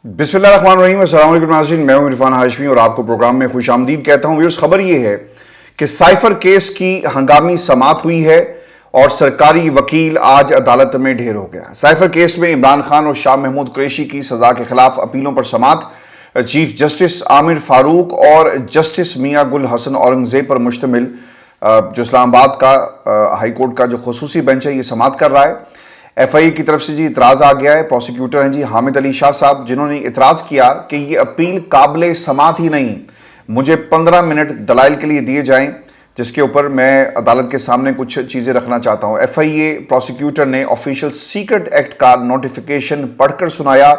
बिस्मिल्लाहिर्रहमानिर्रहीम। अस्सलाम वालेकुम नाज़रीन, मैं हूं इरफान हाशमी और आपको प्रोग्राम में खुश आमदीद कहता हूं। व्यूअर्स, खबर यह है कि साइफर केस की हंगामी समाअत हुई है और सरकारी वकील आज अदालत में ढेर हो गया। साइफर केस में इमरान खान और शाह महमूद कुरैशी की सजा के खिलाफ अपीलों पर समाअत चीफ जस्टिस आमिर फारूक और जस्टिस मियां गुल हसन औरंगजेब पर मुश्तमिल जो इस्लामाबाद का हाई कोर्ट का जो खुसूसी बेंच है ये समाअत कर रहा है। एफआईए की तरफ से जी इतराज़ आ गया है। प्रोसिक्यूटर हैं जी हामिद अली शाह साहब, जिन्होंने इतराज़ किया कि ये अपील काबिल समाअत ही नहीं, मुझे 15 मिनट दलाइल के लिए दिए जाएं, जिसके ऊपर मैं अदालत के सामने कुछ चीज़ें रखना चाहता हूं। एफआईए प्रोसिक्यूटर ने ऑफिशियल सीक्रेट एक्ट का नोटिफिकेशन पढ़कर सुनाया।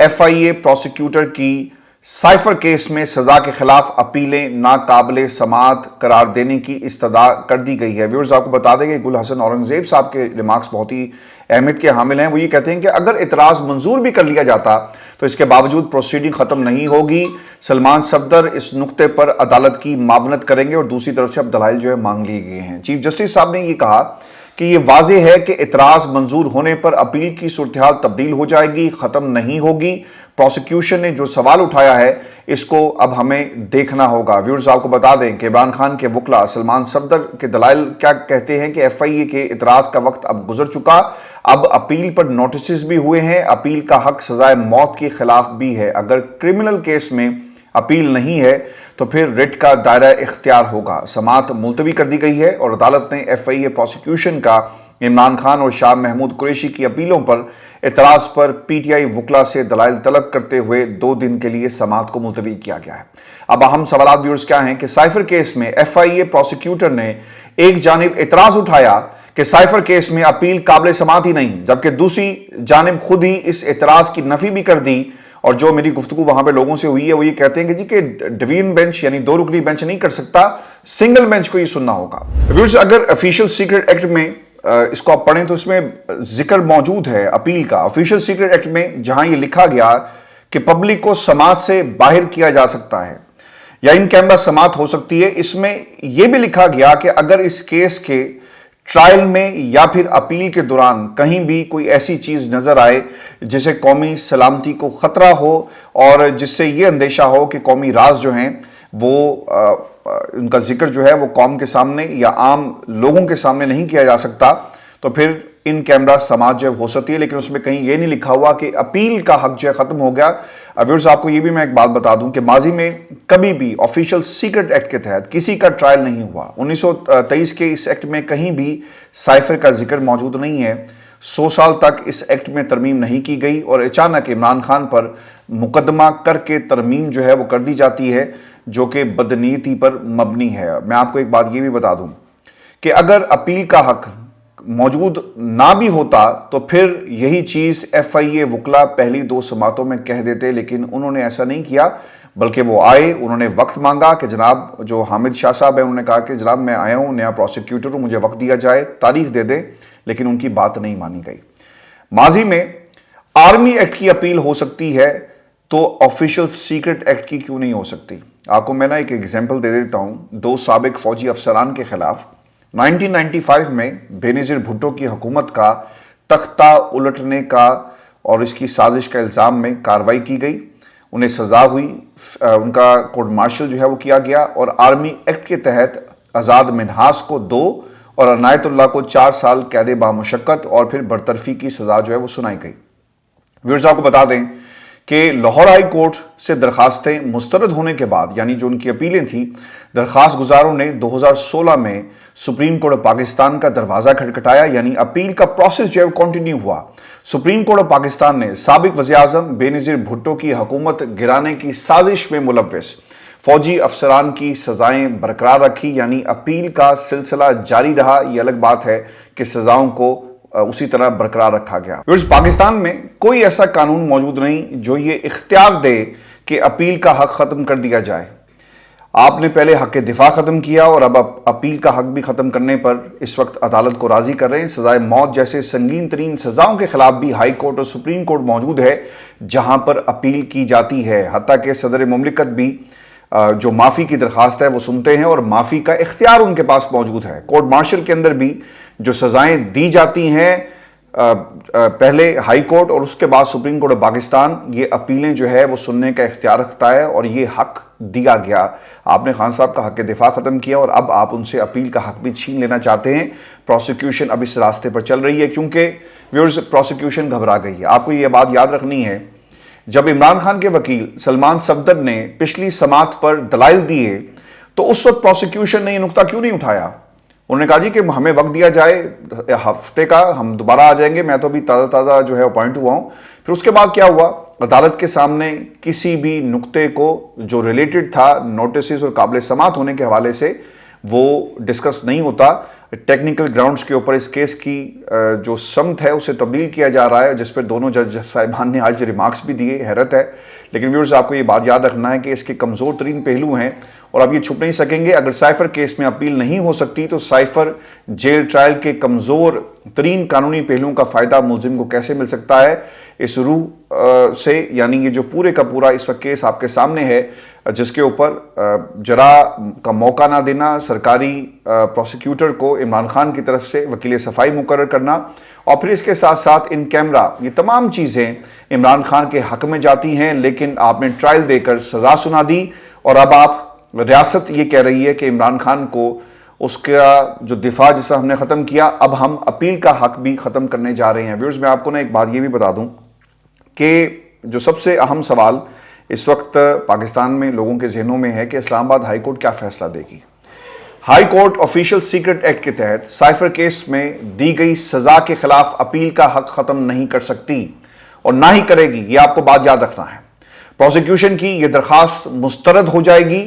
एफआईए प्रोसिक्यूटर की साइफर केस में सजा के खिलाफ अपीलें नाकाबिले समाअत करार देने की इस्तदा कर दी गई है। व्यूअर्स, आपको बता दें कि गुल हसन औरंगजेब साहब के रिमार्क्स बहुत ही अहमियत के हामिल हैं। वो ये कहते हैं कि अगर इतराज़ मंजूर भी कर लिया जाता तो इसके बावजूद प्रोसीडिंग ख़त्म नहीं होगी। सलमान सफदर इस नुक्ते पर अदालत की मावनत करेंगे और दूसरी तरफ से अब दलाइल जो है मांग लिए गए हैं। चीफ जस्टिस साहब ने ये कहा कि ये वाज़ेह है कि इतराज़ मंजूर होने पर अपील की सूरत हाल तब्दील हो जाएगी, ख़त्म नहीं होगी। प्रोसिक्यूशन ने जो सवाल उठाया है इसको अब हमें देखना होगा। व्यूअर्स, आपको बता दें कि इमरान खान के वकला सलमान सफदर के दलाइल क्या कहते हैं कि एफआईए के इतराज़ का वक्त अब गुजर चुका, अब अपील पर नोटिस भी हुए हैं, अपील का हक सजाए मौत के खिलाफ भी है। अगर क्रिमिनल केस में अपील नहीं है तो फिर रिट का दायरा इख्तियार होगा। समाअत मुलतवी कर दी गई है और अदालत ने एफआईए प्रोसिक्यूशन का इमरान खान और शाह महमूद कुरैशी की अपीलों पर इतराज़ पर पीटीआई वकला से दलाइल तलब करते हुए 2 दिन के लिए समाअत को मुलतवी किया गया है। अब अहम सवाल व्यूअर्स क्या हैं कि साइफर केस में एफआईए प्रोसिक्यूटर ने एक जानिब इतराज़ उठाया कि साइफर केस में अपील काबिल समाअत ही नहीं, जबकि दूसरी जानिब खुद ही इस इतराज़ की नफी भी कर दी। और जो मेरी गुफ्तगू वहां पे लोगों से हुई है वो ये कहते हैं कि जी कि डिवीजन बेंच यानी 2 रुकनी बेंच नहीं कर सकता, सिंगल बेंच को ही सुनना होगा। व्यूअर्स, अगर ऑफिशियल सीक्रेट एक्ट में इसको आप पढ़ें तो इसमें जिक्र मौजूद है अपील का। ऑफिशियल सीक्रेट एक्ट में जहां ये लिखा गया कि पब्लिक को समाअत से बाहर किया जा सकता है या इन कैमरा समाअत हो सकती है, इसमें यह भी लिखा गया कि अगर इस केस के ट्रायल में या फिर अपील के दौरान कहीं भी कोई ऐसी चीज नजर आए जिसे कौमी सलामती को खतरा हो और जिससे ये अंदेशा हो कि कौमी राज जो हैं वो उनका जिक्र जो है वो कौम के सामने या आम लोगों के सामने नहीं किया जा सकता, तो फिर इन कैमरा समाअत जो हो सकती है। लेकिन उसमें कहीं ये नहीं लिखा हुआ कि अपील का हक जो है खत्म हो गया। व्यूअर्स, आपको ये भी मैं एक बात बता दूं कि माजी में कभी भी ऑफिशियल सीक्रेट एक्ट के तहत किसी का ट्रायल नहीं हुआ। 1923 के इस एक्ट में कहीं भी साइफर का जिक्र मौजूद नहीं है। 100 साल तक इस एक्ट में तरमीम नहीं की गई और अचानक इमरान खान पर मुकदमा करके तरमीम जो है वो कर दी जाती है, जो कि बदनीयती पर मबनी है। मैं आपको एक बात ये भी बता दूं कि अगर अपील का हक मौजूद ना भी होता तो फिर यही चीज एफआईए वकला पहली 2 समाअतों में कह देते, लेकिन उन्होंने ऐसा नहीं किया, बल्कि वो आए, उन्होंने वक्त मांगा कि जनाब जो हामिद शाह साहब है उन्होंने कहा कि जनाब मैं आया हूं, नया प्रोसिक्यूटर हूं, मुझे वक्त दिया जाए, तारीख दे दें, लेकिन उनकी बात नहीं मानी गई। माजी में आर्मी एक्ट की अपील हो सकती है तो ऑफिशियल सीक्रेट एक्ट की क्यों नहीं हो सकती? आपको मैं ना एक एग्जाम्पल दे देता हूं। 2 साबिक फौजी अफसरान के खिलाफ 1995 में बेनज़ीर भुट्टो की हुकूमत का तख्ता उलटने का और इसकी साजिश का इल्ज़ाम में कार्रवाई की गई, उन्हें सज़ा हुई, उनका कोर्ट मार्शल जो है वो किया गया और आर्मी एक्ट के तहत आज़ाद मिन्हास को 2 और अनायतुल्लाह को 4 साल कैद बामुशक्कत और फिर बरतरफी की सज़ा जो है वो सुनाई गई। व्यूअर्स, आपको बता दें कि लाहौर हाई कोर्ट से दरखास्तें मुस्तरद होने के बाद, यानी जो उनकी अपीलें थी, दरखास्त गुजारों ने 2016 में सुप्रीम कोर्ट ऑफ पाकिस्तान का दरवाज़ा खटखटाया, यानी अपील का प्रोसेस जो है कंटिन्यू हुआ। सुप्रीम कोर्ट ऑफ पाकिस्तान ने साबिक वज़ीर-ए-आज़म बेनज़ीर भुट्टो की हुकूमत गिराने की साजिश में मुलव्विस फौजी अफसरान की सजाएं बरकरार रखी, यानी अपील का सिलसिला जारी रहा। यह अलग बात है कि सजाओं को उसी तरह बरकरार रखा गया। पाकिस्तान में कोई ऐसा कानून मौजूद नहीं जो ये इख्तियार दे कि अपील का हक खत्म कर दिया जाए। आपने पहले हक दिफा खत्म किया और अब अपील का हक भी खत्म करने पर इस वक्त अदालत को राजी कर रहे हैं। सजाए मौत जैसे संगीन तरीन सजाओं के खिलाफ भी हाई कोर्ट और सुप्रीम कोर्ट मौजूद है जहां पर अपील की जाती है। हत्ता कि सदर मुमलिकत भी जो माफ़ी की दरखास्त है वो सुनते हैं और माफ़ी का इख्तियार उनके पास मौजूद है। कोर्ट मार्शल के अंदर भी जो सजाएं दी जाती हैं पहले हाई कोर्ट और उसके बाद सुप्रीम कोर्ट ऑफ पाकिस्तान ये अपीलें जो है वो सुनने का इख्तियार रखता है और ये हक दिया गया। आपने खान साहब का हक दिफा खत्म किया और अब आप उनसे अपील का हक भी छीन लेना चाहते हैं। प्रोसिक्यूशन अब इस रास्ते पर चल रही है क्योंकि व्यूअर्स प्रोसिक्यूशन घबरा गई है। आपको ये बात याद रखनी है, जब इमरान खान के वकील सलमान सफदर ने पिछली समात पर दलाइल दिए तो उस वक्त प्रोसिक्यूशन ने ये नुक्ता क्यों नहीं उठाया? उन्होंने कहा जी कि हमें वक्त दिया जाए हफ्ते का, हम दोबारा आ जाएंगे, मैं तो अभी ताज़ा जो है अपॉइंट हुआ हूँ। फिर उसके बाद क्या हुआ, अदालत के सामने किसी भी नुक्ते को जो रिलेटेड था नोटिस और काबिल समात होने के हवाले से वो डिस्कस नहीं होता। टेक्निकल ग्राउंड्स के ऊपर इस केस की जो समत है उसे तब्दील किया जा रहा है, जिस पर दोनों जज साहिबान ने आज रिमार्क्स भी दिए। हैरत है, लेकिन व्यूअर्स आपको ये बात याद रखना है कि इसके कमज़ोर तरीन पहलू हैं और अब ये छुप नहीं सकेंगे। अगर साइफर केस में अपील नहीं हो सकती तो साइफर जेल ट्रायल के कमज़ोर तरीन कानूनी पहलुओं का फ़ायदा मुलजिम को कैसे मिल सकता है, इस रूह से, यानी ये जो पूरे का पूरा इस वक्त केस आपके सामने है, जिसके ऊपर जरा का मौका ना देना, सरकारी प्रोसिक्यूटर को इमरान खान की तरफ से वकील सफाई मुकर्रर करना और फिर इसके साथ साथ इन कैमरा, ये तमाम चीज़ें इमरान खान के हक में जाती हैं। लेकिन आपने ट्रायल देकर सज़ा सुना दी और अब आप रियासत ये कह रही है कि इमरान खान को उसका जो दिफा जिसे हमने ख़त्म किया, अब हम अपील का हक भी ख़त्म करने जा रहे हैं। व्यूअर्स मैं आपको ना एक बात ये भी बता दूं कि जो सबसे अहम सवाल इस वक्त पाकिस्तान में लोगों के जहनों में है कि इस्लामाबाद हाई कोर्ट क्या फैसला देगी। High court official secret act के तहत साइफर केस में दी गई सजा के खिलाफ अपील का हक खत्म नहीं कर सकती और ना ही करेगी, ये आपको बात याद रखना है। प्रोसिक्यूशन की यह दरखास्त मुस्तरद हो जाएगी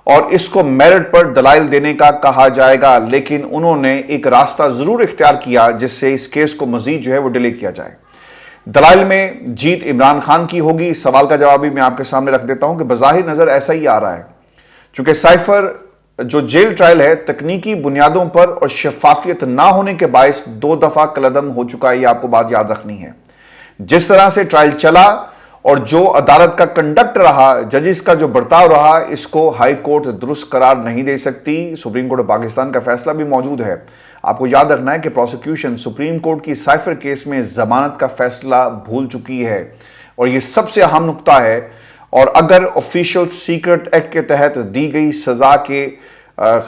और इसको मेरिट पर दलाइल देने का कहा जाएगा, लेकिन उन्होंने एक रास्ता जरूर इख्तियार किया जिससे इस केस को मजीद जो है वो डिले किया जाए। दलाइल में जीत इमरान खान की होगी। इस सवाल का जवाब भी मैं आपके सामने रख देता हूं कि बज़ाहिर नजर ऐसा ही आ रहा है, क्योंकि साइफर जो जेल ट्रायल है तकनीकी बुनियादों पर और शफाफियत ना होने के बायस 2 दफा कलअदम हो चुका है। ये आपको बात याद रखनी है। जिस तरह से ट्रायल चला और जो अदालत का कंडक्ट रहा, जजिस का जो बर्ताव रहा, इसको हाई कोर्ट दुरुस्त करार नहीं दे सकती। सुप्रीम कोर्ट ऑफ पाकिस्तान का फैसला भी मौजूद है। आपको याद रखना है कि प्रोसिक्यूशन सुप्रीम कोर्ट की साइफर केस में जमानत का फैसला भूल चुकी है और यह सबसे अहम नुक्ता है। और अगर ऑफिशियल सीक्रेट एक्ट के तहत दी गई सजा के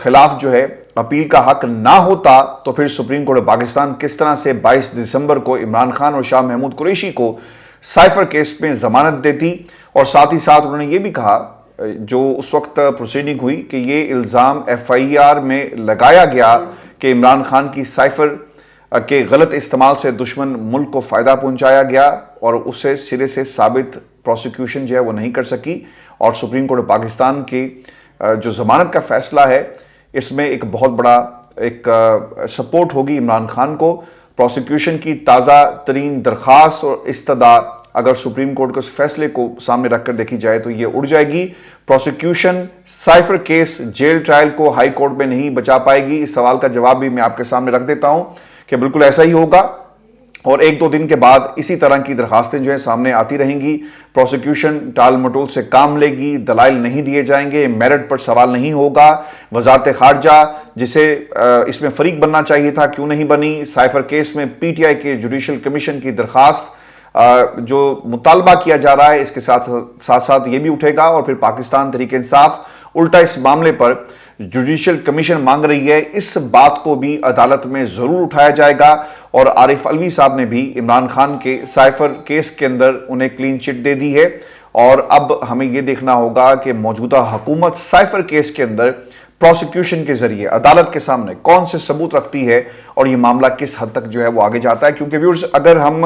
खिलाफ जो है अपील का हक ना होता तो फिर सुप्रीम कोर्ट ऑफ पाकिस्तान किस तरह से 22 दिसंबर को इमरान खान और शाह महमूद कुरैशी को साइफर केस में जमानत देती। और साथ ही साथ उन्होंने ये भी कहा, जो उस वक्त प्रोसीडिंग हुई, कि ये इल्ज़ाम FIR में लगाया गया कि इमरान खान की साइफर के गलत इस्तेमाल से दुश्मन मुल्क को फ़ायदा पहुंचाया गया और उसे सिरे से साबित प्रोसिक्यूशन जो है वो नहीं कर सकी। और सुप्रीम कोर्ट ऑफ पाकिस्तान की जो ज़मानत का फ़ैसला है इसमें एक बहुत बड़ा एक सपोर्ट होगी इमरान खान को। प्रोसिक्यूशन की ताज़ा तरीन दरख्वास्त और इस्तदा अगर सुप्रीम कोर्ट के उस फैसले को सामने रखकर देखी जाए तो ये उड़ जाएगी। Prosecution cipher case jail trial को हाई कोर्ट में नहीं बचा पाएगी। इस सवाल का जवाब भी मैं आपके सामने रख देता हूं कि बिल्कुल ऐसा ही होगा और 1-2 दिन के बाद इसी तरह की दरखास्तें जो है सामने आती रहेंगी। प्रोसिक्यूशन टाल मटोल से काम लेगी, दलाइल नहीं दिए जाएंगे, मेरिट पर सवाल नहीं होगा। वजारत खारजा जिसे इसमें फरीक बनना चाहिए था क्यों नहीं बनी। साइफर केस में PTI के जुडिशल कमीशन की दरखास्त जो मुतालबा किया जा रहा है इसके साथ साथ ये भी उठेगा और फिर पाकिस्तान तहरीक इंसाफ उल्टा इस मामले पर जुडिशल कमीशन मांग रही है, इस बात को भी अदालत में जरूर उठाया जाएगा। और आरिफ अलवी साहब ने भी इमरान खान के साइफर केस के अंदर उन्हें क्लीन चिट दे दी है और अब हमें यह देखना होगा कि मौजूदा हुकूमत साइफर केस के अंदर प्रोसिक्यूशन के जरिए अदालत के सामने कौन से सबूत रखती है और यह मामला किस हद तक जो है वो आगे जाता है। क्योंकि व्यूअर्स अगर हम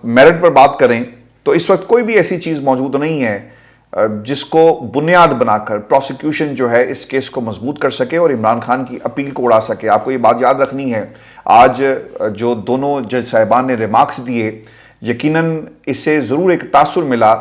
मेरिट पर बात करें तो इस वक्त कोई भी ऐसी चीज मौजूद नहीं है जिसको बुनियाद बनाकर प्रोसिक्यूशन जो है इस केस को मजबूत कर सके और इमरान खान की अपील को उड़ा सके। आपको ये बात याद रखनी है, आज जो दोनों जज साहिबान ने रिमार्क्स दिए, यकीनन इससे ज़रूर एक तासुर मिला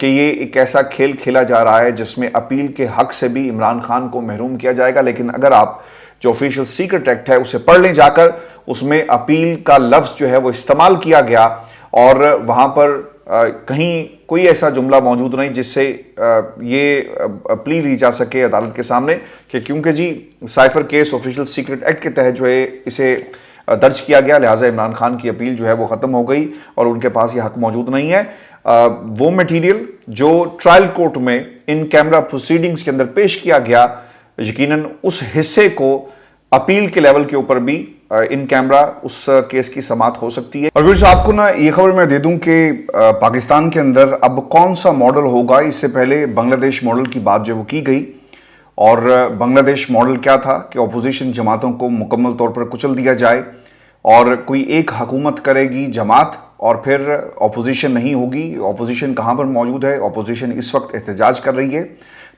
कि ये एक ऐसा खेल खेला जा रहा है जिसमें अपील के हक से भी इमरान खान को महरूम किया जाएगा। लेकिन अगर आप जो ऑफिशियल सीक्रेट एक्ट है उसे पढ़ लें जाकर, उसमें अपील का लफ्ज़ जो है वो इस्तेमाल किया गया और वहाँ पर कहीं कोई ऐसा जुमला मौजूद नहीं जिससे ये प्ली ली जा सके अदालत के सामने कि क्योंकि जी cipher case official secret act के तहत जो है इसे दर्ज किया गया, लिहाजा इमरान खान की अपील जो है वो ख़त्म हो गई और उनके पास ये हक मौजूद नहीं है। वो मटेरियल जो ट्रायल कोर्ट में इन कैमरा प्रोसीडिंग्स के अंदर पेश किया गया, यकीनन उस हिस्से को अपील के लेवल के ऊपर भी इन कैमरा उस केस की समाअत हो सकती है। और व्यूअर्स, आपको ना ये खबर मैं दे दूं कि पाकिस्तान के अंदर अब कौन सा मॉडल होगा। इससे पहले बांग्लादेश मॉडल की बात जो वो की गई, और बांग्लादेश मॉडल क्या था कि अपोजिशन जमातों को मुकम्मल तौर पर कुचल दिया जाए और कोई एक हुकूमत करेगी जमात और फिर अपोजिशन नहीं होगी। अपोजिशन कहाँ पर मौजूद है? अपोजिशन इस वक्त एहतजाज कर रही है।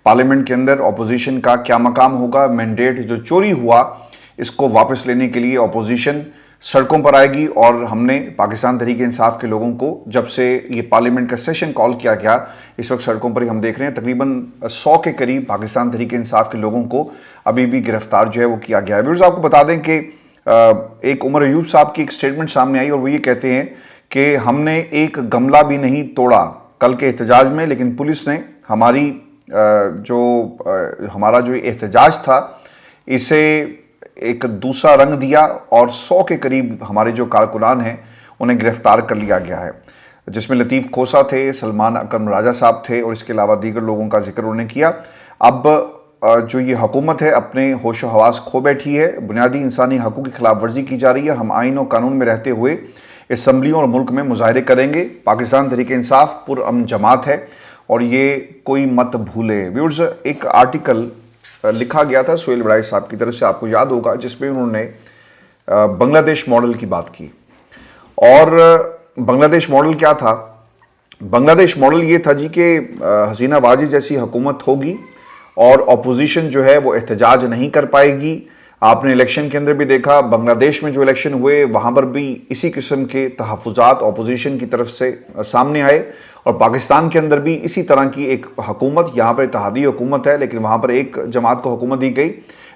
पार्लियामेंट के अंदर अपोजिशन का क्या मकाम होगा? मैंडेट जो चोरी हुआ इसको वापस लेने के लिए अपोजिशन सड़कों पर आएगी। और हमने पाकिस्तान तहरीक इंसाफ के लोगों को जब से ये पार्लियामेंट का सेशन कॉल किया गया, इस वक्त सड़कों पर ही हम देख रहे हैं तकरीबन 100 के करीब पाकिस्तान तहरीक इंसाफ के लोगों को अभी भी गिरफ्तार जो है वो किया गया है। व्यूअर्स, आपको बता दें कि एक उमर अयूब साहब की एक स्टेटमेंट सामने आई और वो ये कहते हैं कि हमने एक गमला भी नहीं तोड़ा कल के एहतजाज में, लेकिन पुलिस ने हमारा जो एहतजाज था इसे एक दूसरा रंग दिया और 100 के करीब हमारे जो कारकुनान हैं उन्हें गिरफ्तार कर लिया गया है, जिसमें लतीफ़ खोसा थे, सलमान अकरम राजा साहब थे और इसके अलावा दीगर लोगों का जिक्र उन्होंने किया। अब जो ये हुकूमत है अपने होशो हवास खो बैठी है, बुनियादी इंसानी हकूक़ की खिलाफ वर्जी की जा रही है। हम आइन और कानून में रहते हुए असम्बलियों और मुल्क में मुजाहरे करेंगे। पाकिस्तान तहरीक इंसाफ पुरअमन जमात है और ये कोई मत भूले। व्यूअर्स, एक आर्टिकल लिखा गया था सुहेल वड़ाई साहब की तरफ से, आपको याद होगा, जिसमें उन्होंने बांग्लादेश मॉडल की बात की। और बांग्लादेश मॉडल क्या था? बांग्लादेश मॉडल ये था जी कि हसीना वाजी जैसी हुकूमत होगी और अपोजिशन जो है वो एहतजाज नहीं कर पाएगी। आपने इलेक्शन के अंदर भी देखा, बांग्लादेश में जो इलेक्शन हुए वहाँ पर भी इसी किस्म के तहफ़्फ़ुज़ात अपोजिशन की तरफ से सामने आए और पाकिस्तान के अंदर भी इसी तरह की एक हुकूमत, यहाँ पर इत्तेहादी हुकूमत है लेकिन वहाँ पर एक जमात को हुकूमत दी गई,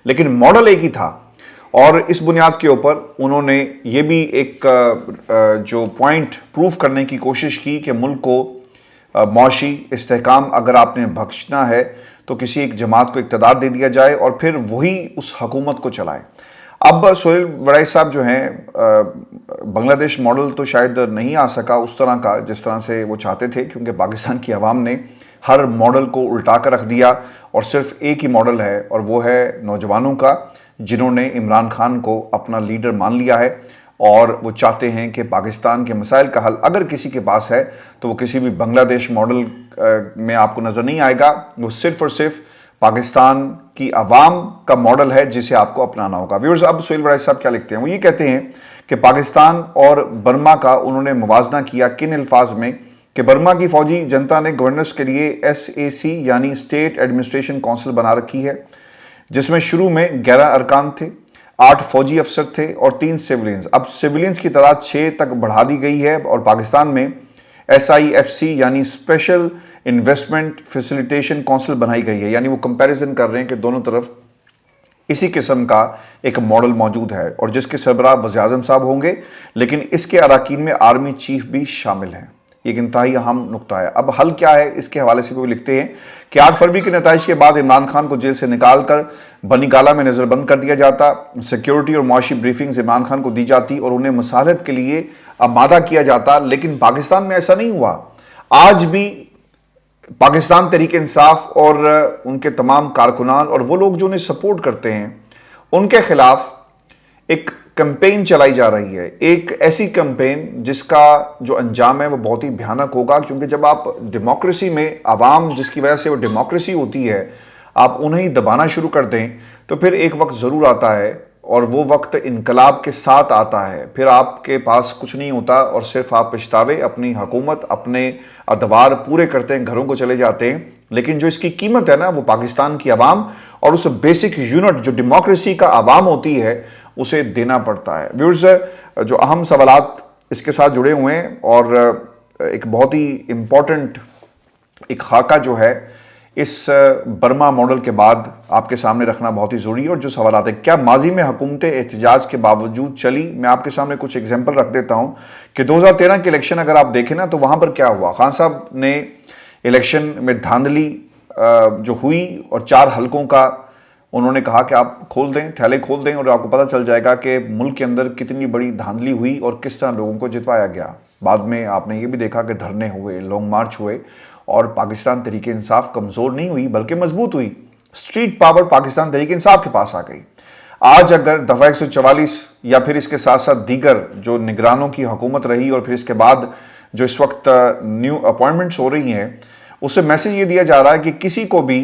लेकिन मॉडल एक ही था। और इस बुनियाद के ऊपर उन्होंने ये भी एक जो पॉइंट प्रूव करने की कोशिश की कि मुल्क को मौशी इस्तेहकाम अगर आपने बख्शना है तो किसी एक जमात को इक़्तिदार दे दिया जाए और फिर वही उस हुकूमत को चलाए। अब सुहेल वड़ाई साहब जो हैं, बांग्लादेश मॉडल तो शायद नहीं आ सका उस तरह का जिस तरह से वो चाहते थे, क्योंकि पाकिस्तान की आवाम ने हर मॉडल को उल्टा कर रख दिया और सिर्फ एक ही मॉडल है और वो है नौजवानों का, जिन्होंने इमरान खान को अपना लीडर मान लिया है और वो चाहते हैं कि पाकिस्तान के मसाइल का हल अगर किसी के पास है तो वो किसी भी बांग्लादेश मॉडल में आपको नज़र नहीं आएगा। वो सिर्फ और सिर्फ पाकिस्तान की आवाम का मॉडल है जिसे आपको अपनाना होगा। व्यूअर्स, अब सुहेल वड़ाई साहब क्या लिखते हैं? वो ये कहते हैं कि पाकिस्तान और बर्मा का उन्होंने मुवाजना किया किन अल्फाज में कि बर्मा की फौजी जनता ने गवर्नर्स के लिए SAC यानी स्टेट एडमिनिस्ट्रेशन काउंसिल बना रखी है, जिसमें शुरू में 11 अरकान थे, 8 फौजी अफसर थे और 3 सिविलियंस। अब सिविलियंस की तादाद 6 तक बढ़ा दी गई है और पाकिस्तान में SIFC यानी स्पेशल इन्वेस्टमेंट फैसिलिटेशन काउंसिल बनाई गई है। यानी वो कंपैरिजन कर रहे हैं कि दोनों तरफ इसी किस्म का एक मॉडल मौजूद है और जिसके सरबराह वज़ीर-ए-आज़म साहब होंगे, लेकिन इसके अराकीन में आर्मी चीफ भी शामिल हैं। एक इंतहाई अहम नुकता है। अब हल क्या है, इसके हवाले से वो लिखते हैं कि 8 फरवरी के नताइज के बाद इमरान खान को जेल से निकाल कर बनीगाला में नज़रबंद कर दिया जाता, सिक्योरिटी और मुआशी ब्रीफिंग्स इमरान खान को दी जाती और उन्हें मसालहत के लिए आमादा किया जाता। लेकिन पाकिस्तान में ऐसा नहीं हुआ। आज भी पाकिस्तान तहरीक इंसाफ और उनके तमाम कारकुनान और वो लोग जो उन्हें सपोर्ट करते हैं, उनके खिलाफ एक कैंपेन चलाई जा रही है। एक ऐसी कैंपेन जिसका जो अंजाम है वो बहुत ही भयानक होगा, क्योंकि जब आप डेमोक्रेसी में आवाम जिसकी वजह से वो डेमोक्रेसी होती है, आप उन्हें दबाना शुरू कर दें तो फिर एक वक्त ज़रूर आता है और वो वक्त इनकलाब के साथ आता है। फिर आपके पास कुछ नहीं होता और सिर्फ आप पछतावे, अपनी हुकूमत, अपने अदवार पूरे करते हैं, घरों को चले जाते हैं। लेकिन जो इसकी कीमत है ना, वो पाकिस्तान की आवाम और उस बेसिक यूनिट जो डेमोक्रेसी का आवाम होती है उसे देना पड़ता है। व्यूअर्स, जो अहम सवालात इसके साथ जुड़े हुए हैं और एक बहुत ही इम्पॉर्टेंट एक खाका जो है इस बर्मा मॉडल के बाद आपके सामने रखना बहुत ही ज़रूरी है। और जो सवालात है, क्या माजी में हुकूमतें एहतजाज के बावजूद चली? मैं आपके सामने कुछ एग्जाम्पल रख देता हूँ कि 2013 के इलेक्शन अगर आप देखें ना, तो वहाँ पर क्या हुआ। खान साहब ने इलेक्शन में धांधली जो हुई और 4 हलकों का انہوں نے کہا کہ آپ کھول دیں، تھیلے کھول دیں اور آپ کو پتہ چل جائے گا کہ ملک کے اندر کتنی بڑی دھاندلی ہوئی اور کس طرح لوگوں کو جتوایا گیا۔ بعد میں آپ نے یہ بھی دیکھا کہ دھرنے ہوئے، لانگ مارچ ہوئے اور پاکستان تحریک انصاف کمزور نہیں ہوئی بلکہ مضبوط ہوئی۔ اسٹریٹ پاور پاکستان تحریک انصاف کے پاس آ گئی۔ آج اگر دفعہ 144 یا پھر اس کے ساتھ ساتھ دیگر جو نگرانوں کی حکومت رہی اور پھر اس کے بعد جو اس وقت نیو اپوائنٹمنٹس ہو رہی ہیں، اس سے میسج یہ دیا جا رہا ہے کہ کسی کو بھی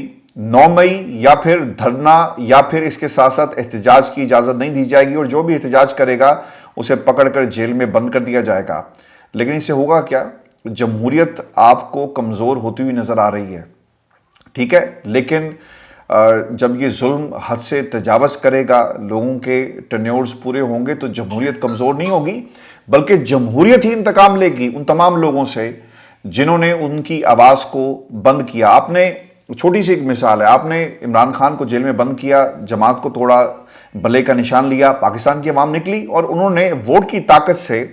9 مئی یا پھر دھرنا یا پھر اس کے ساتھ ساتھ احتجاج کی اجازت نہیں دی جائے گی، اور جو بھی احتجاج کرے گا اسے پکڑ کر جیل میں بند کر دیا جائے گا۔ لیکن اس سے ہوگا کیا؟ جمہوریت آپ کو کمزور ہوتی ہوئی نظر آ رہی ہے، ٹھیک ہے، لیکن جب یہ ظلم حد سے تجاوز کرے گا، لوگوں کے ٹینیورز پورے ہوں گے، تو جمہوریت کمزور نہیں ہوگی بلکہ جمہوریت ہی انتقام لے گی ان تمام لوگوں سے جنہوں نے ان کی آواز کو بند کیا۔ آپ نے چھوٹی سی ایک مثال ہے، آپ نے عمران خان کو جیل میں بند کیا، جماعت کو توڑا، بلے کا نشان لیا، پاکستان کی عوام نکلی اور انہوں نے ووٹ کی طاقت سے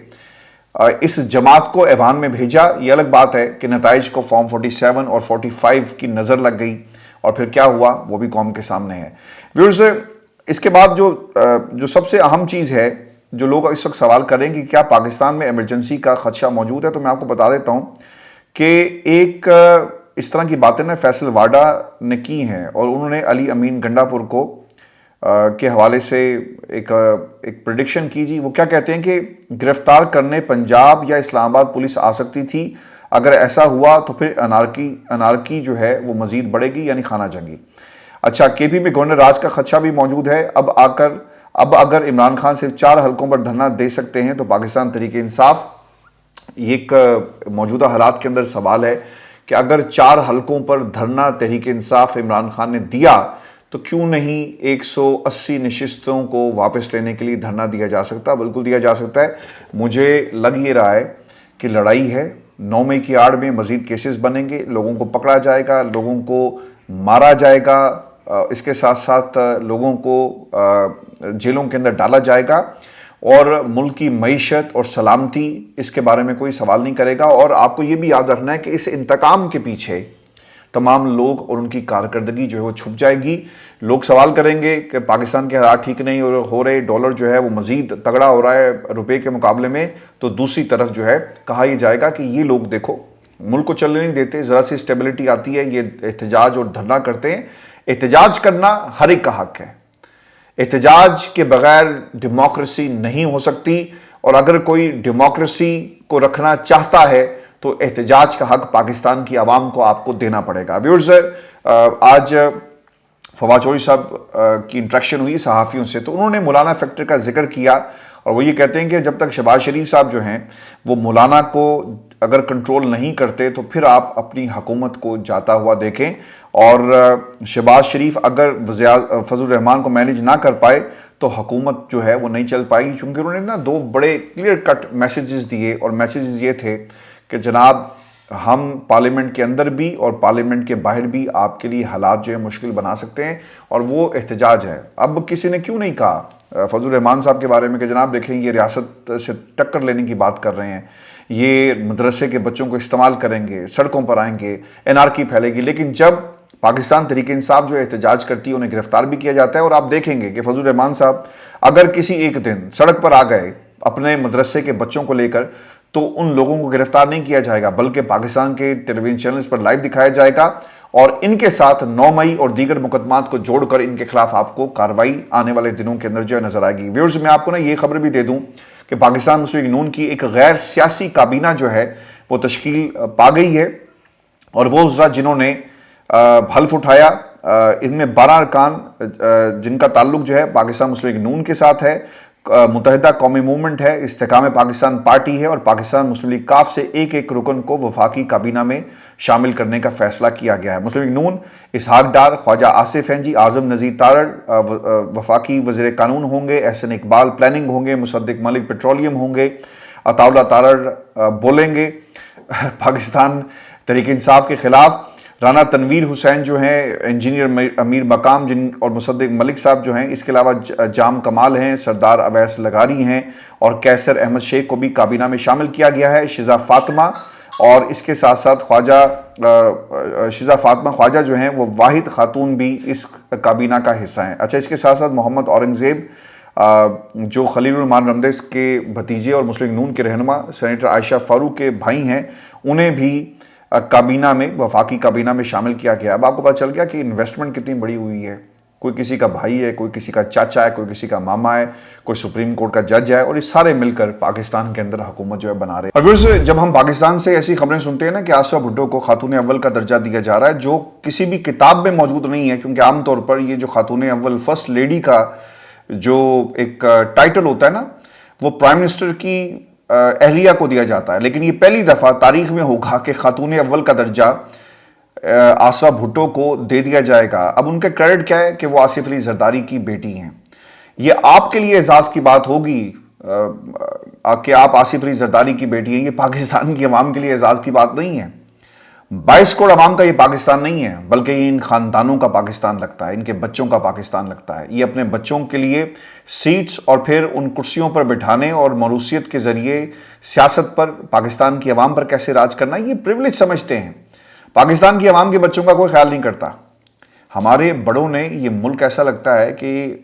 اس جماعت کو ایوان میں بھیجا۔ یہ الگ بات ہے کہ نتائج کو فارم 47 اور 45 کی نظر لگ گئی اور پھر کیا ہوا وہ بھی قوم کے سامنے ہے۔ ویورز، اس کے بعد جو سب سے اہم چیز ہے جو لوگ اس وقت سوال کریں کہ کیا پاکستان میں ایمرجنسی کا خدشہ موجود ہے، تو میں آپ کو بتا دیتا ہوں کہ ایک اس طرح کی باتیں نا فیصل واڈا نے کی ہیں اور انہوں نے علی امین گنڈا پور کو کے حوالے سے ایک پریڈکشن کی جی۔ وہ کیا کہتے ہیں کہ گرفتار کرنے پنجاب یا اسلام آباد پولیس آ سکتی تھی، اگر ایسا ہوا تو پھر انارکی جو ہے وہ مزید بڑھے گی، یعنی خانہ جنگی۔ اچھا، کے پی میں گورنر راج کا خدشہ بھی موجود ہے۔ اب اگر عمران خان صرف 4 حلقوں پر دھرنا دے سکتے ہیں تو پاکستان تحریک انصاف، یہ ایک موجودہ حالات کے اندر سوال ہے کہ اگر 4 حلقوں پر دھرنا تحریک انصاف عمران خان نے دیا تو کیوں نہیں 180 نشستوں کو واپس لینے کے لیے دھرنا دیا جا سکتا؟ بالکل دیا جا سکتا ہے۔ مجھے لگ یہ رہا ہے کہ لڑائی ہے، 9 مئی کی آڑ میں مزید کیسز بنیں گے، لوگوں کو پکڑا جائے گا، لوگوں کو مارا جائے گا، اس کے ساتھ ساتھ لوگوں کو جیلوں کے اندر ڈالا جائے گا، اور ملک کی معیشت اور سلامتی اس کے بارے میں کوئی سوال نہیں کرے گا۔ اور آپ کو یہ بھی یاد رکھنا ہے کہ اس انتقام کے پیچھے تمام لوگ اور ان کی کارکردگی جو ہے وہ چھپ جائے گی۔ لوگ سوال کریں گے کہ پاکستان کے حالات ٹھیک نہیں ہو رہے، ڈالر جو ہے وہ مزید تگڑا ہو رہا ہے روپے کے مقابلے میں، تو دوسری طرف جو ہے کہا یہ جائے گا کہ یہ لوگ دیکھو ملک کو چلنے نہیں دیتے، ذرا سی اسٹیبلٹی آتی ہے یہ احتجاج اور دھرنا کرتے ہیں۔ احتجاج کرنا ہر ایک کا حق ہے، احتجاج کے بغیر ڈیموکریسی نہیں ہو سکتی، اور اگر کوئی ڈیموکریسی کو رکھنا چاہتا ہے تو احتجاج کا حق پاکستان کی عوام کو آپ کو دینا پڑے گا۔ ویورز، آج فواد چودھری صاحب کی انٹریکشن ہوئی صحافیوں سے، تو انہوں نے مولانا فیکٹر کا ذکر کیا اور وہ یہ کہتے ہیں کہ جب تک شہباز شریف صاحب جو ہیں وہ مولانا کو اگر کنٹرول نہیں کرتے تو پھر آپ اپنی حکومت کو جاتا ہوا دیکھیں، اور شہباز شریف اگر فضل الرحمان کو مینیج نہ کر پائے تو حکومت جو ہے وہ نہیں چل پائے گی، کیونکہ انہوں نے نا 2 بڑے کلیئر کٹ میسیجز دیے، اور میسیجز یہ تھے کہ جناب ہم پارلیمنٹ کے اندر بھی اور پارلیمنٹ کے باہر بھی آپ کے لیے حالات جو ہے مشکل بنا سکتے ہیں، اور وہ احتجاج ہے۔ اب کسی نے کیوں نہیں کہا فضل الرحمان صاحب کے بارے میں کہ جناب دیکھیں یہ ریاست سے ٹکر لینے کی بات کر رہے ہیں، یہ مدرسے کے بچوں کو استعمال کریں گے، سڑکوں پر آئیں گے، انارکی پھیلے گی، لیکن جب پاکستان تحریک انصاف جو احتجاج کرتی ہے انہیں گرفتار بھی کیا جاتا ہے۔ اور آپ دیکھیں گے کہ فضل الرحمان صاحب اگر کسی ایک دن سڑک پر آ گئے اپنے مدرسے کے بچوں کو لے کر تو ان لوگوں کو گرفتار نہیں کیا جائے گا، بلکہ پاکستان کے ٹیلی ویژن چینلز پر لائیو دکھایا جائے گا، اور ان کے ساتھ 9 مئی اور دیگر مقدمات کو جوڑ کر ان کے خلاف آپ کو کارروائی آنے والے دنوں کے اندر جو نظر آئے گی۔ ویورز، میں آپ کو نا یہ خبر بھی دے دوں کہ پاکستان مسلم لیگ نون کی ایک غیر سیاسی کابینہ جو ہے وہ تشکیل پا گئی ہے، اور وہ وزراء جنہوں نے حلف اٹھایا، ان میں 12 ارکان جن کا تعلق جو ہے پاکستان مسلم لیگ نون کے ساتھ ہے، متحدہ قومی موومنٹ ہے، استحکام پاکستان پارٹی ہے، اور پاکستان مسلم لیگ کاف سے ایک رکن کو وفاقی کابینہ میں شامل کرنے کا فیصلہ کیا گیا ہے۔ مسلم لیگ نون اسحاق ڈار، خواجہ آصف ہیں جی، اعظم نذیر تارڑ وفاقی وزیر قانون ہوں گے، احسن اقبال پلاننگ ہوں گے، مصدق ملک پیٹرولیم ہوں گے، عطا اللہ تارڑ بولیں گے پاکستان تحریک انصاف کے خلاف، رانا تنویر حسین جو ہیں انجینئر امیر مقام اور مصدق ملک صاحب جو ہیں، اس کے علاوہ جام کمال ہیں، سردار اویس لغاری ہیں، اور کیسر احمد شیخ کو بھی کابینہ میں شامل کیا گیا ہے۔ شزا فاطمہ اور اس کے ساتھ ساتھ خواجہ شیزہ فاطمہ خواجہ جو ہیں وہ واحد خاتون بھی اس کابینہ کا حصہ ہیں۔ اچھا، اس کے ساتھ ساتھ محمد اورنگزیب جو خلیل الرحمان رمدیس کے بھتیجے اور مسلم نون کے رہنما سینیٹر عائشہ فاروق کے بھائی ہیں، انہیں بھی کابینہ میں، وفاقی کابینہ میں شامل کیا گیا۔ اب آپ کو پتہ چل گیا کہ انویسٹمنٹ کتنی بڑی ہوئی ہے، کوئی کسی کا بھائی ہے، کوئی کسی کا چاچا ہے، کوئی کسی کا ماما ہے، کوئی سپریم کورٹ کا جج ہے، اور یہ سارے مل کر پاکستان کے اندر حکومت جو ہے بنا رہے ہیں۔ اور جب ہم پاکستان سے ایسی خبریں سنتے ہیں نا کہ آصفہ بھٹو کو خاتون اول کا درجہ دیا جا رہا ہے، جو کسی بھی کتاب میں موجود نہیں ہے، کیونکہ عام طور پر یہ جو خاتون اول فرسٹ لیڈی کا جو ایک ٹائٹل ہوتا ہے نا، وہ پرائم منسٹر کی اہلیہ کو دیا جاتا ہے، لیکن یہ پہلی دفعہ تاریخ میں ہوگا کہ خاتون اول کا درجہ آصفہ بھٹو کو دے دیا جائے گا۔ اب ان کا کریڈٹ کیا ہے کہ وہ آصف علی زرداری کی بیٹی ہیں۔ یہ آپ کے لیے اعزاز کی بات ہوگی کہ آپ آصف علی زرداری کی بیٹی ہیں، یہ پاکستان کی عوام کے لیے اعزاز کی بات نہیں ہے۔ 22 کروڑ عوام کا یہ پاکستان نہیں ہے، بلکہ یہ ان خاندانوں کا پاکستان لگتا ہے، ان کے بچوں کا پاکستان لگتا ہے۔ یہ اپنے بچوں کے لیے سیٹس اور پھر ان کرسیوں پر بٹھانے اور موروثیت کے ذریعے سیاست پر، پاکستان کی عوام پر کیسے راج کرنا، یہ پریولیج سمجھتے ہیں۔ پاکستان کی عوام کے بچوں کا کوئی خیال نہیں کرتا۔ ہمارے بڑوں نے یہ ملک ایسا لگتا ہے کہ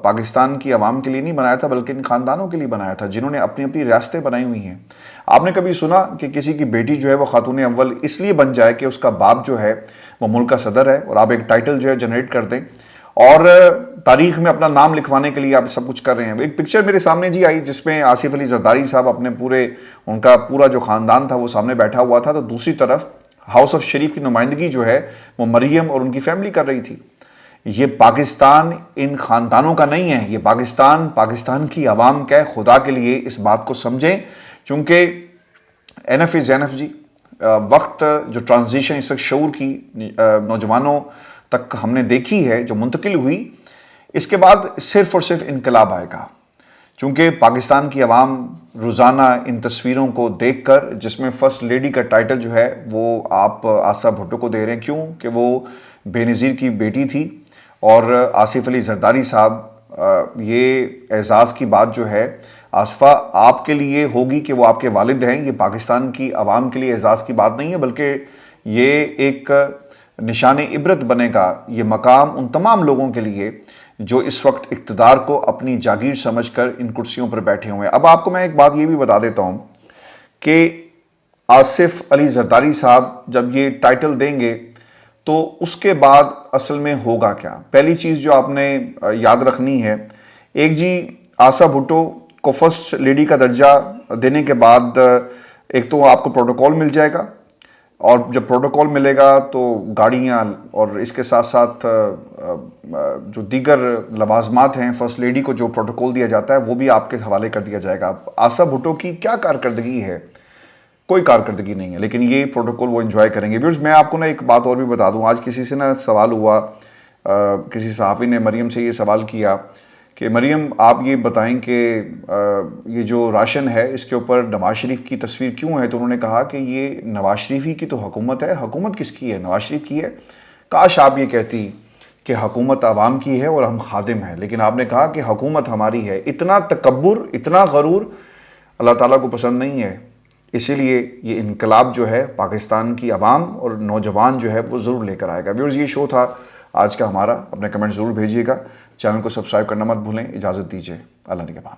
پاکستان کی عوام کے لیے نہیں بنایا تھا، بلکہ ان خاندانوں کے لیے بنایا تھا، جنہوں نے اپنی اپنی ریاستیں بنائی ہوئی ہیں۔ آپ نے کبھی سنا کہ کسی کی بیٹی جو ہے وہ خاتون اول اس لیے بن جائے کہ اس کا باپ جو ہے وہ ملک کا صدر ہے، اور آپ ایک ٹائٹل جو ہے جنریٹ کر دیں اور تاریخ میں اپنا نام لکھوانے کے لیے آپ سب کچھ کر رہے ہیں؟ ایک پکچر میرے سامنے جی آئی جس میں آصف علی زرداری صاحب اپنے ان کا پورا جو خاندان تھا وہ سامنے بیٹھا ہوا تھا، تو دوسری طرف ہاؤس آف شریف کی نمائندگی جو ہے وہ مریم اور ان کی فیملی کر رہی تھی۔ یہ پاکستان ان خاندانوں کا نہیں ہے، یہ پاکستان کی عوام کا ہے۔ خدا کے لیے اس بات کو سمجھیں، کیونکہ اینف زینف جی، وقت جو ٹرانزیشن اس وقت شعور کی نوجوانوں تک ہم نے دیکھی ہے جو منتقل ہوئی، اس کے بعد صرف اور صرف انقلاب آئے گا، چونکہ پاکستان کی عوام روزانہ ان تصویروں کو دیکھ کر، جس میں فرسٹ لیڈی کا ٹائٹل جو ہے وہ آپ آصفہ بھٹو کو دے رہے ہیں، کیوں کہ وہ بے نظیر کی بیٹی تھی، اور آصف علی زرداری صاحب، یہ اعزاز کی بات جو ہے آصفہ آپ کے لیے ہوگی کہ وہ آپ کے والد ہیں، یہ پاکستان کی عوام کے لیے اعزاز کی بات نہیں ہے، بلکہ یہ ایک نشان عبرت بنے گا۔ یہ مقام ان تمام لوگوں کے لیے جو اس وقت اقتدار کو اپنی جاگیر سمجھ کر ان کرسیوں پر بیٹھے ہوئے ہیں۔ اب آپ کو میں ایک بات یہ بھی بتا دیتا ہوں کہ آصف علی زرداری صاحب جب یہ ٹائٹل دیں گے تو اس کے بعد اصل میں ہوگا کیا؟ پہلی چیز جو آپ نے یاد رکھنی ہے، ایک جی آصفہ بھٹو کو فرسٹ لیڈی کا درجہ دینے کے بعد ایک تو آپ کو پروٹوکول مل جائے گا، اور جب پروٹوکول ملے گا تو گاڑیاں اور اس کے ساتھ ساتھ جو دیگر لوازمات ہیں فرسٹ لیڈی کو جو پروٹوکول دیا جاتا ہے وہ بھی آپ کے حوالے کر دیا جائے گا۔ آصفہ بھٹو کی کیا کارکردگی ہے؟ کوئی کارکردگی نہیں ہے، لیکن یہ پروٹوکول وہ انجوائے کریں گے۔ ویورز، میں آپ کو ایک بات اور بھی بتا دوں، آج کسی سے سوال ہوا، کسی صحافی نے مریم سے یہ سوال کیا کہ مریم آپ یہ بتائیں کہ یہ جو راشن ہے اس کے اوپر نواز شریف کی تصویر کیوں ہے؟ تو انہوں نے کہا کہ یہ نواز شریف ہی کی تو حکومت ہے، حکومت کس کی ہے؟ نواز شریف کی ہے۔ کاش آپ یہ کہتی کہ حکومت عوام کی ہے اور ہم خادم ہیں، لیکن آپ نے کہا کہ حکومت ہماری ہے۔ اتنا تکبر، اتنا غرور اللہ تعالیٰ کو پسند نہیں ہے، اسی لیے یہ انقلاب جو ہے پاکستان کی عوام اور نوجوان جو ہے وہ ضرور لے کر آئے گا۔ ویورز، یہ شو تھا آج کا ہمارا، اپنے کمنٹ ضرور بھیجیے گا، چینل کو سبسکرائب کرنا مت بھولیں۔ اجازت دیجیے، اللہ نگہبان۔